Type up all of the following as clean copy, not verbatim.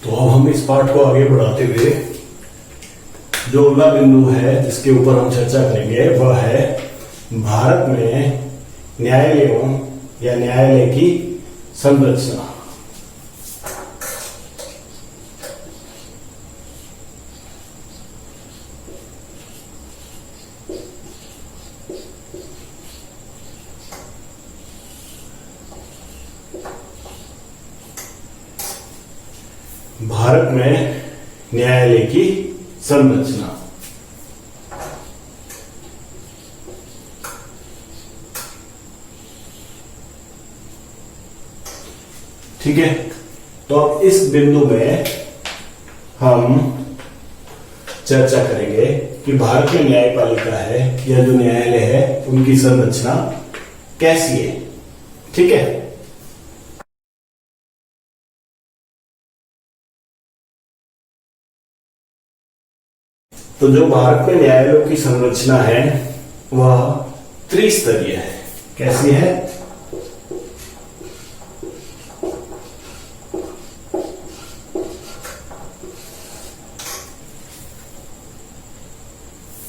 तो अब हम इस पाठ को आगे बढ़ाते हुए जो अगला बिंदु है जिसके ऊपर हम चर्चा करेंगे वह है भारत में न्यायालयों या न्यायालय की संरचना। भारत में न्यायालय की संरचना। ठीक है, तो अब इस बिंदु में हम चर्चा करेंगे कि भारत में न्यायपालिका है या जो न्यायालय है उनकी संरचना कैसी है। ठीक है, तो जो भारत में न्यायालयों की संरचना है वह त्रिस्तरीय है। कैसी है?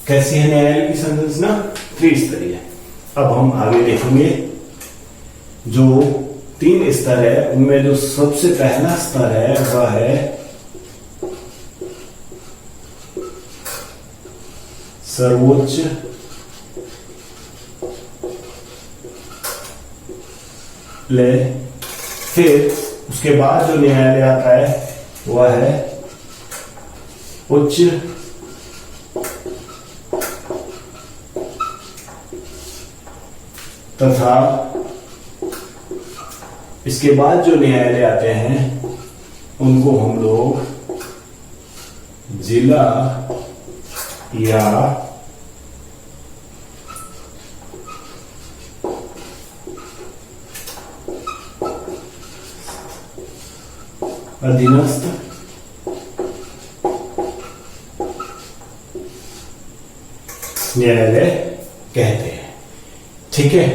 कैसी है न्यायालय की संरचना? त्रिस्तरीय। अब हम आगे देखेंगे जो 3 स्तर है उनमें जो सबसे पहला स्तर है वह है सर्वोच्च न्यायालय। फिर उसके बाद जो न्यायालय आता है वह है उच्च तथा इसके बाद जो न्यायालय आते हैं उनको हम लोग जिला या अधीनस्थ न्यायालय कहते हैं। ठीक है,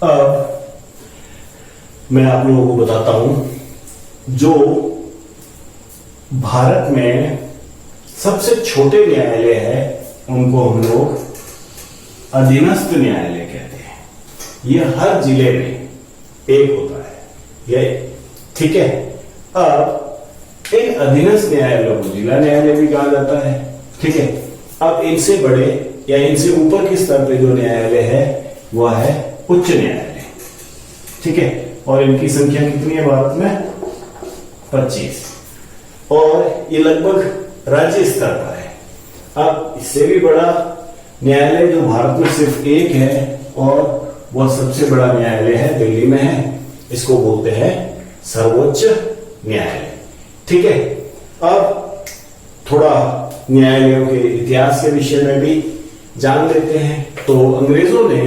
अब मैं आप लोगों को बताता हूं जो भारत में सबसे छोटे न्यायालय है उनको हम लोग अधीनस्थ न्यायालय कहते हैं। यह हर जिले में एक होता है ये। ठीक है, अब इन अधीनस्थ न्यायालयों को जिला न्यायालय भी कहा जाता है। ठीक है, अब इनसे बड़े या इनसे ऊपर के स्तर पे जो न्यायालय है वह है उच्च न्यायालय। ठीक है, और इनकी संख्या कितनी है भारत में? 25। और ये लगभग राज्य स्तर पर है। अब इससे भी बड़ा न्यायालय जो भारत में सिर्फ एक है और वह सबसे बड़ा न्यायालय है, दिल्ली में है, इसको बोलते हैं सर्वोच्च न्यायालय। ठीक है, अब थोड़ा न्यायालयों के इतिहास के विषय में भी जान लेते हैं। तो अंग्रेजों ने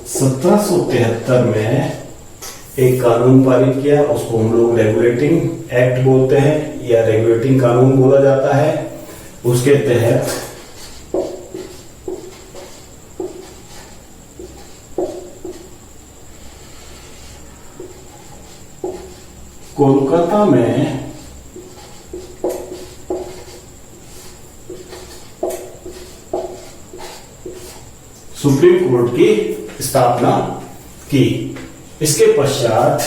1773 में एक कानून पारित किया, उसको हम लोग रेगुलेटिंग एक्ट बोलते हैं या रेगुलेटिंग कानून बोला जाता है। उसके तहत कोलकाता में सुप्रीम कोर्ट की स्थापना की। इसके पश्चात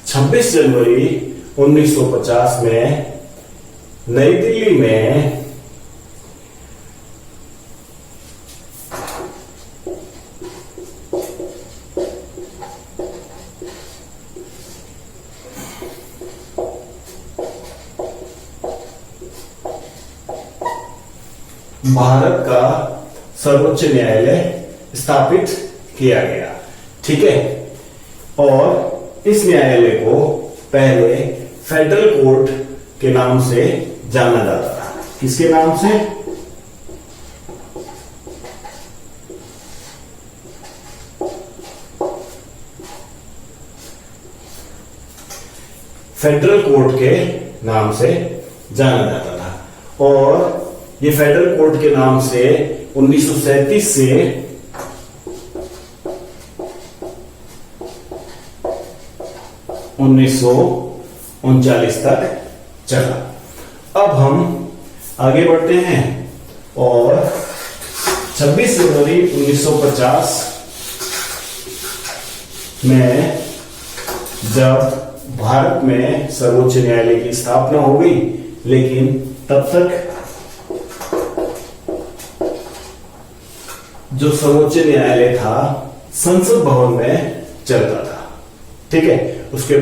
26 जनवरी 1950 में नई दिल्ली में भारत का सर्वोच्च न्यायालय स्थापित किया गया। ठीक है, और इस न्यायालय को पहले फेडरल कोर्ट के नाम से जाना जाता था। किसके नाम से? फेडरल कोर्ट के नाम से जाना जाता था। और ये फेडरल कोर्ट के नाम से 1937 से 1939 तक चला। अब हम आगे बढ़ते हैं और 26 जनवरी 1950 में जब भारत में सर्वोच्च न्यायालय की स्थापना हो गई, लेकिन तब तक जो सर्वोच्च न्यायालय था संसद भवन में चलता था। ठीक है, उसके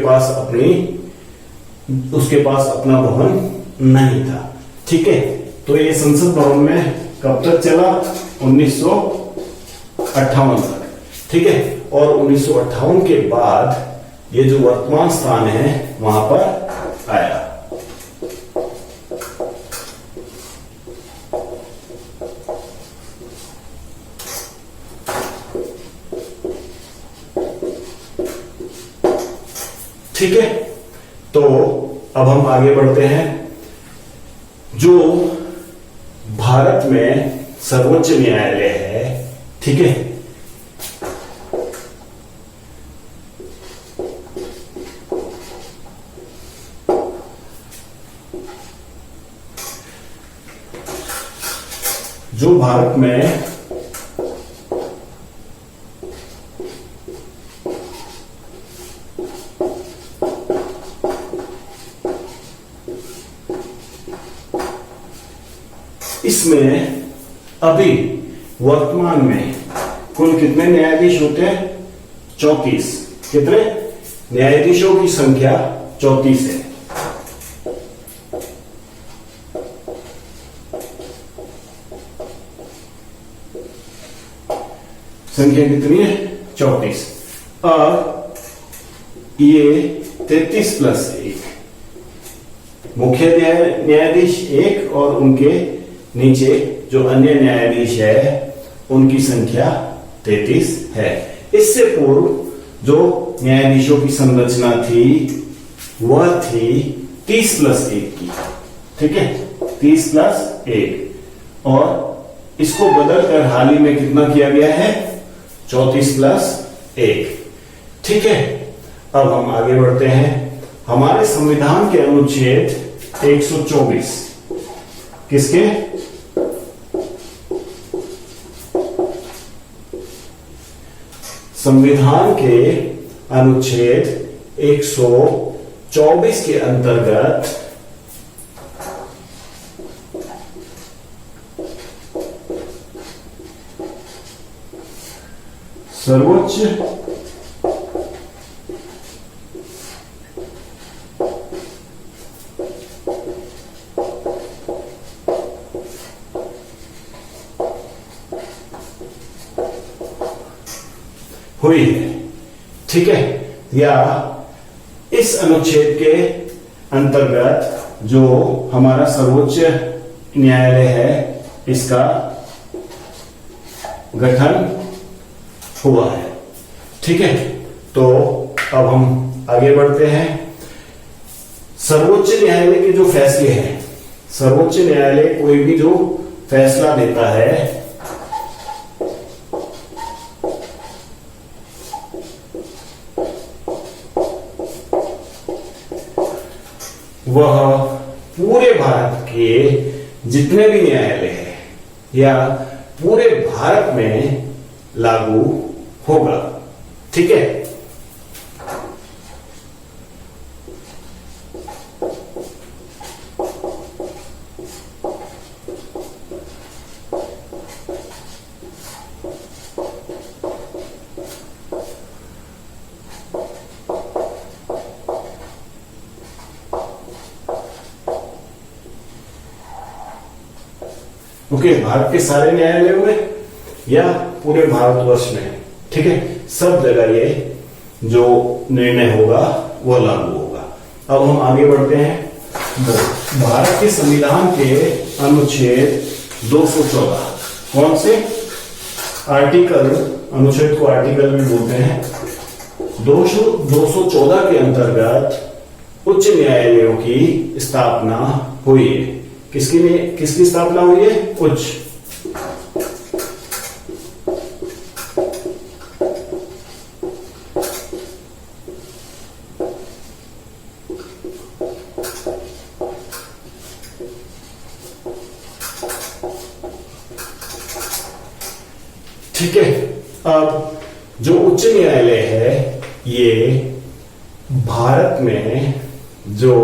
पास अपना भवन नहीं था। ठीक है, तो ये संसद भवन में कब तक चला? 1958 तक। ठीक है, और 1958 के बाद ये जो वर्तमान स्थान है वहां पर आया। ठीक है, तो अब हम आगे बढ़ते हैं। जो भारत में सर्वोच्च न्यायालय है, ठीक है, जो भारत में इसमें अभी वर्तमान में कुल कितने न्यायाधीश होते हैं? 34। कितने न्यायाधीशों की संख्या? 34 है। संख्या कितनी है? 34। और ये 33 प्लस 1 मुख्य न्यायाधीश 1 और उनके नीचे जो अन्य न्यायाधीश है उनकी संख्या 33 है। इससे पूर्व जो न्यायाधीशों की संरचना थी वह थी 30 प्लस 1 की। ठीक है, 30 प्लस 1, और इसको बदलकर हाल ही में कितना किया गया है? 34 प्लस 1। ठीक है, अब हम आगे बढ़ते हैं। हमारे संविधान के अनुच्छेद 124 किसके? संविधान के अनुच्छेद 124 के अंतर्गत सर्वोच्च हुई है। ठीक है, या इस अनुच्छेद के अंतर्गत जो हमारा सर्वोच्च न्यायालय है इसका गठन हुआ है। ठीक है, तो अब हम आगे बढ़ते हैं। सर्वोच्च न्यायालय के जो फैसले हैं, सर्वोच्च न्यायालय कोई भी जो फैसला देता है वह पूरे भारत के जितने भी न्यायालय हैं या पूरे भारत में लागू होगा। ठीक है, ओके, भारत के सारे न्यायालयों में या पूरे भारतवर्ष में। ठीक है, सब जगह ये जो निर्णय होगा वो लागू होगा। अब हम आगे बढ़ते हैं। भारत के संविधान के अनुच्छेद 214, कौन से आर्टिकल? अनुच्छेद को आर्टिकल भी बोलते हैं। 214 के अंतर्गत उच्च न्यायालयों की स्थापना हुई है। किसकी स्थापना हुई है? उच्च। ठीक है। अब जो उच्च न्यायालय है ये भारत में जो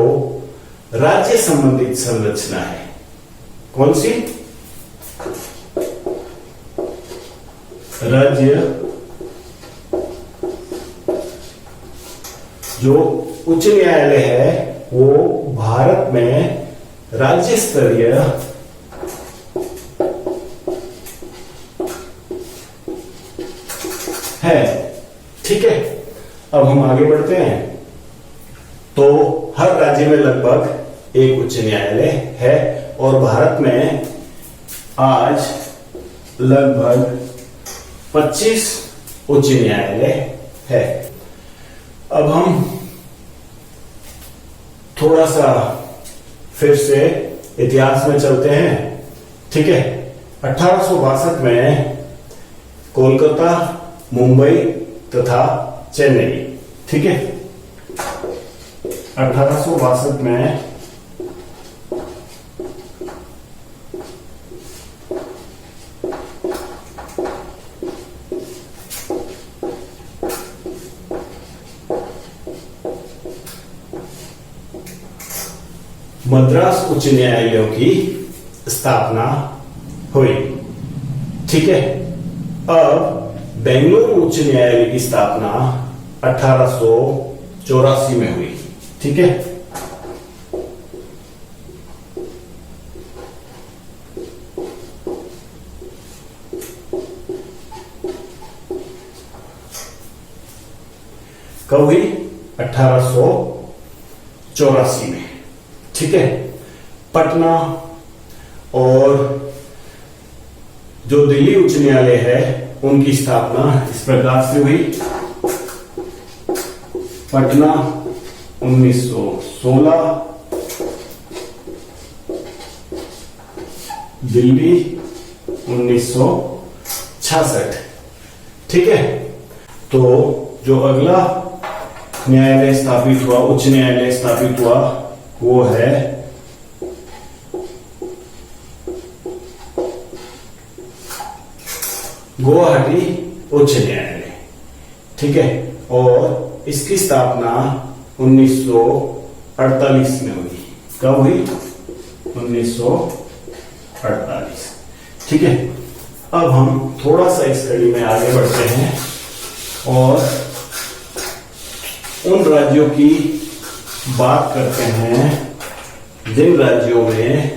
राज्य संबंधित संरचना है, कौन सी? राज्य, जो उच्च न्यायालय है वो भारत में राज्य स्तरीय है। ठीक है। अब हम आगे बढ़ते हैं। तो हर राज्य में लगभग एक उच्च न्यायालय है और भारत में आज लगभग 25 उच्च न्यायालय है। अब हम थोड़ा सा फिर से इतिहास में चलते हैं। ठीक है। 1862 में कोलकाता, मुंबई तथा चेन्नई, ठीक है, 1862 में मद्रास उच्च न्यायालयों की स्थापना हुई। ठीक है। अब बेंगलुरु उच्च न्यायालय की स्थापना 1884 में हुई। ठीक है। कब हुई? 1884 में। ठीक है। पटना और जो दिल्ली उच्च न्यायालय है उनकी स्थापना इस प्रकार से हुई। पटना 1916, दिल्ली 1966। ठीक है। तो जो अगला न्यायालय स्थापित हुआ, उच्च न्यायालय स्थापित हुआ, वो है गुवाहाटी उच्च न्यायालय। ठीक है। और इसकी स्थापना 1948 में हुई। कब हुई? 1948। ठीक है। अब हम थोड़ा सा स्टडी में आगे बढ़ते हैं और उन राज्यों की बात करते हैं जिन राज्यों में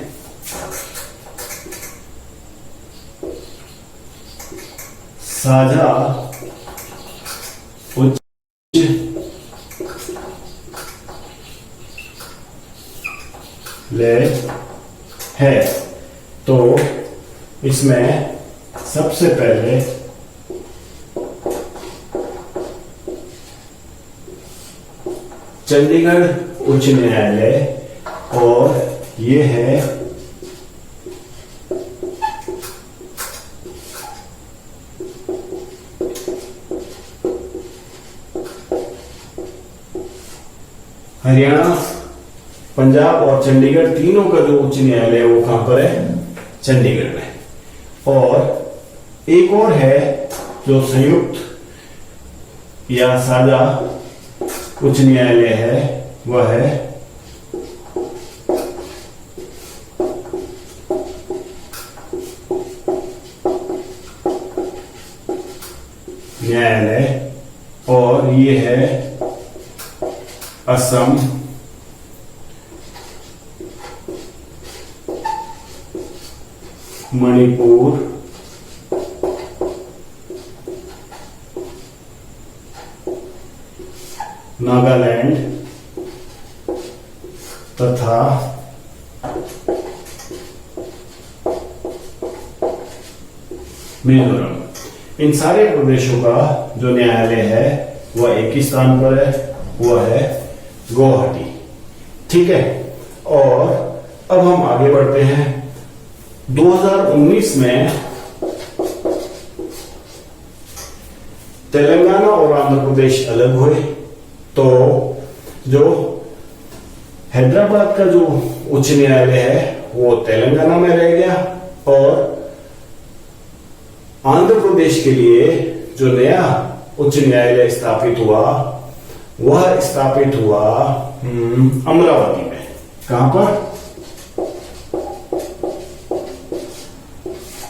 साझा उच्च न्यायालय है। तो इसमें सबसे पहले चंडीगढ़ उच्च न्यायालय, और ये है हरियाणा, पंजाब और चंडीगढ़, तीनों का जो उच्च न्यायालय है वो कहां पर है? चंडीगढ़ में। और एक और है जो संयुक्त या साझा उच्च न्यायालय है, वह है न्यायालय, और ये है असम, मणिपुर, नागालैंड तथा मिजोरम। इन सारे प्रदेशों का जो न्यायालय है वह एक ही स्थान पर है, वह है गुवाहाटी। ठीक है। और अब हम आगे बढ़ते हैं। 2019 में तेलंगाना और आंध्र प्रदेश अलग हुए, तो जो हैदराबाद का जो उच्च न्यायालय है वो तेलंगाना में रह गया, और आंध्र प्रदेश के लिए जो नया उच्च न्यायालय स्थापित हुआ वह स्थापित हुआ अमरावती में। कहां पर?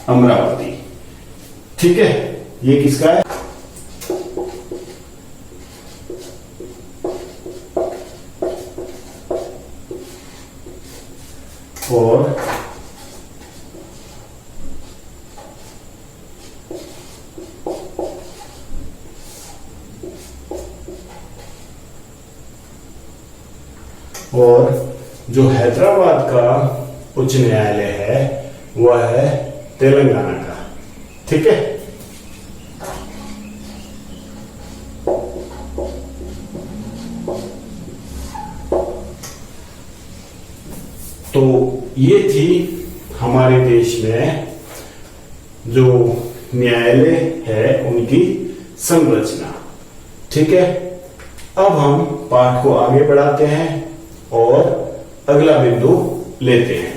अमरावती। ठीक है, ये किसका है? और जो हैदराबाद का उच्च न्यायालय है वह है तेलंगाना का। ठीक है, तो ये थी हमारे देश में जो न्यायालय है उनकी संरचना। ठीक है, अब हम पाठ को आगे बढ़ाते हैं और अगला बिंदु लेते हैं।